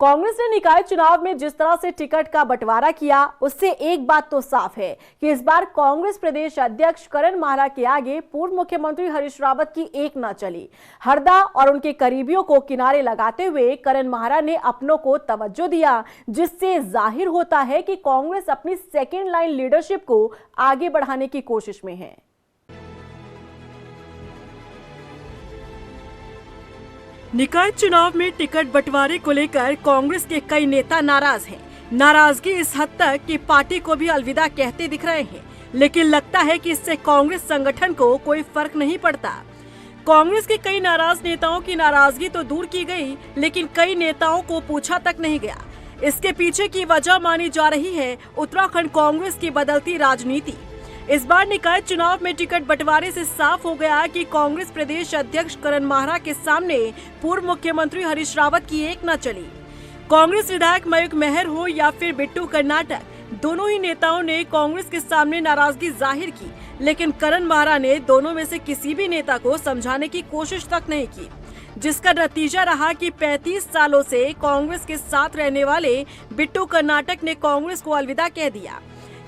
कांग्रेस ने निकाय चुनाव में जिस तरह से टिकट का बंटवारा किया, उससे एक बात तो साफ है कि इस बार कांग्रेस प्रदेश अध्यक्ष करण माहरा के आगे पूर्व मुख्यमंत्री हरीश रावत की एक न चली। हरदा और उनके करीबियों को किनारे लगाते हुए करण माहरा ने अपनों को तवज्जो दिया, जिससे जाहिर होता है कि कांग्रेस अपनी सेकेंड लाइन लीडरशिप को आगे बढ़ाने की कोशिश में है। निकाय चुनाव में टिकट बंटवारे को लेकर कांग्रेस के कई नेता नाराज हैं। नाराजगी इस हद तक कि पार्टी को भी अलविदा कहते दिख रहे हैं, लेकिन लगता है कि इससे कांग्रेस संगठन को कोई फर्क नहीं पड़ता। कांग्रेस के कई नाराज नेताओं की नाराजगी तो दूर की गई, लेकिन कई नेताओं को पूछा तक नहीं गया। इसके पीछे की वजह मानी जा रही है उत्तराखंड कांग्रेस की बदलती राजनीति। इस बार निकाय चुनाव में टिकट बंटवारे से साफ हो गया कि कांग्रेस प्रदेश अध्यक्ष करण माहरा के सामने पूर्व मुख्यमंत्री हरीश रावत की एक न चली। कांग्रेस विधायक मयूख मेहर हो या फिर बिट्टू कर्नाटक, दोनों ही नेताओं ने कांग्रेस के सामने नाराजगी जाहिर की, लेकिन करण माहरा ने दोनों में से किसी भी नेता को समझाने की कोशिश तक नहीं की, जिसका नतीजा रहा कि 35 सालों से कांग्रेस के साथ रहने वाले बिट्टू कर्नाटक ने कांग्रेस को अलविदा कह दिया।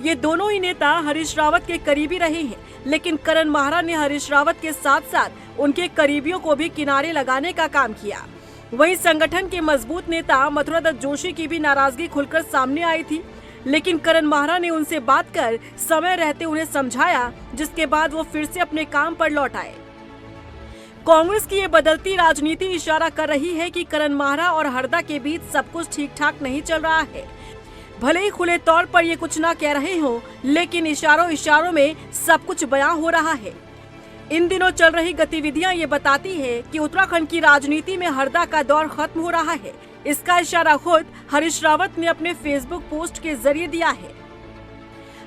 ये दोनों ही नेता हरीश रावत के करीबी रहे हैं, लेकिन करण माहरा ने हरीश रावत के साथ साथ उनके करीबियों को भी किनारे लगाने का काम किया। वहीं संगठन के मजबूत नेता मथुरा दत्त जोशी की भी नाराजगी खुलकर सामने आई थी, लेकिन करण माहरा ने उनसे बात कर समय रहते उन्हें समझाया, जिसके बाद वो फिर से अपने काम पर लौट आए। कांग्रेस की ये बदलती राजनीति इशारा कर रही है कि करण माहरा और हरदा के बीच सब कुछ ठीक ठाक नहीं चल रहा है। भले ही खुले तौर पर ये कुछ ना कह रहे हो, लेकिन इशारों में सब कुछ बयां हो रहा है। इन दिनों चल रही गतिविधियां ये बताती है कि उत्तराखंड की राजनीति में हरदा का दौर खत्म हो रहा है। इसका इशारा खुद हरीश रावत ने अपने फेसबुक पोस्ट के जरिए दिया है।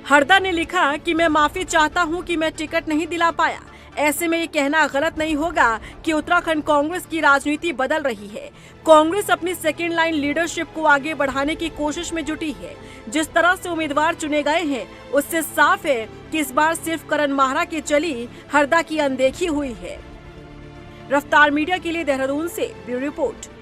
हरदा ने लिखा कि मैं माफी चाहता हूं कि मैं टिकट नहीं दिला पाया। ऐसे में ये कहना गलत नहीं होगा कि उत्तराखंड कांग्रेस की राजनीति बदल रही है। कांग्रेस अपनी सेकेंड लाइन लीडरशिप को आगे बढ़ाने की कोशिश में जुटी है। जिस तरह से उम्मीदवार चुने गए हैं, उससे साफ है कि इस बार सिर्फ करण माहरा की चली, हरदा की अनदेखी हुई है। रफ्तार मीडिया के लिए देहरादून से ब्यूरो रिपोर्ट।